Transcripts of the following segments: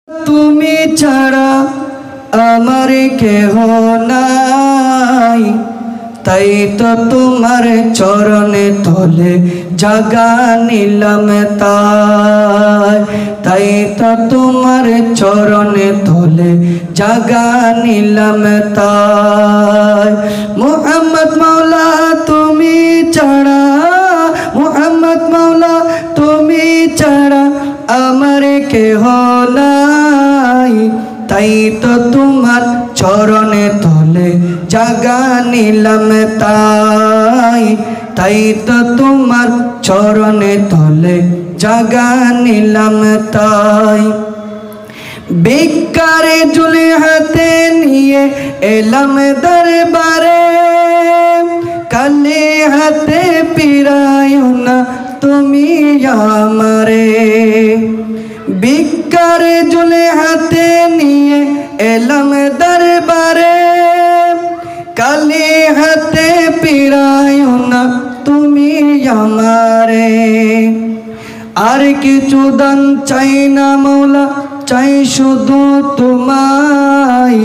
তুমি ছাড়া আমার কেহ নাই, তাই তো তোমার চরণে তলে জাগা নিলাম তাই তো তোমার চরণে তলে জাগা নিলাম তাই। মুহাম্মদ মাওলা তুমি ছাড়া, মুহাম্মদ মাওলা তুমি ছাড়া আমার কেহ নাই, তাই তো তোমার চরণে তলে জাগা নিলাম তাই তো তোমার চরণে তলে জাগা নিলাম তাই। ভিক্ষারে ঝুলি হাতে নিয়ে এলাম দরবারে, কালে হাতে পিরায়ো না তুমি আমারে। ভিক্ষারে ঝুলি হাতে নিয়ে এলাম দরবারে, কালে হাতে পিরায়ো না তুমি আমারে। আর কিছু দান চাই না মৌলা, চাই শুধু তোমায়,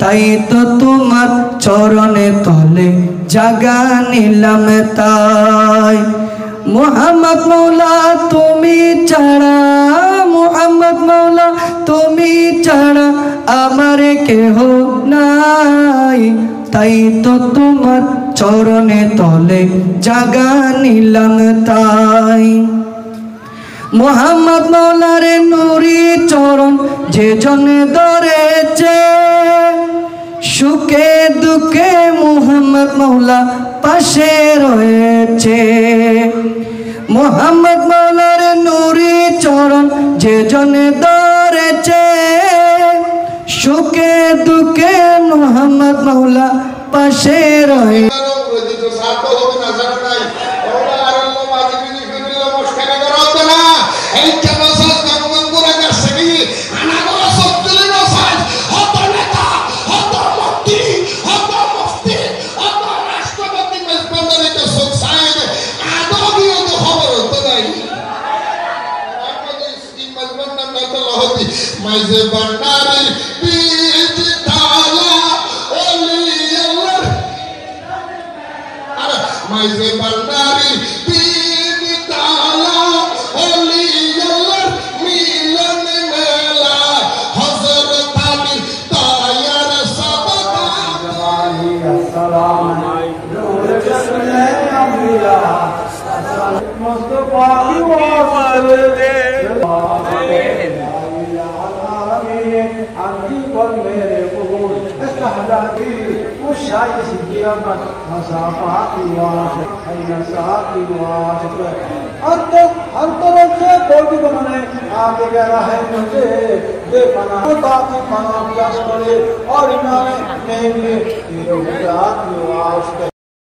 তাই তো তোমার চরণে তলে জাগা নিলাম তাই। মুহাম্মদ মাওলা তুমি ছাড়া, মুহাম্মদ মাওলা তুমি ছাড়া আমার কেহ নাই, তাই তো তোমার চরণে তলে জাগা নিলাম তাই। মুহাম্মদ মাওলার নুরি চরণ যে জনে ধরেছে, সুখে দুঃখে মুহাম্মদ মাওলা পাশে রয়েছে। মুহাম্মদ মাওলার নুরি চরণ যে জনে ধরেছে, সুখে দুঃখে মুহাম্মদ মাওলা পাশে রয়েছে। মাইজে বান্ডারি বীজ তালা ওলি আল্লাহ, আরে মাইজে বান্ডারি বীজ তালা ওলি আল্লাহ মিলন মেলা হযরত আলী তায়ার সাবাকা জানি আসসালাম নূর জসলে আম্বিয়া মুস্তাফা কি ওয়াসলে عندي كل मेरे قبول استهداتي وشاي سيديما مسافاتي واسع أين ساعتي واسع أنت तरफ से कोई भी बने आप कह रहा है मुझे दे पना ताकि पना प्यास करे और इन्होंने नहीं ये जात वास्ते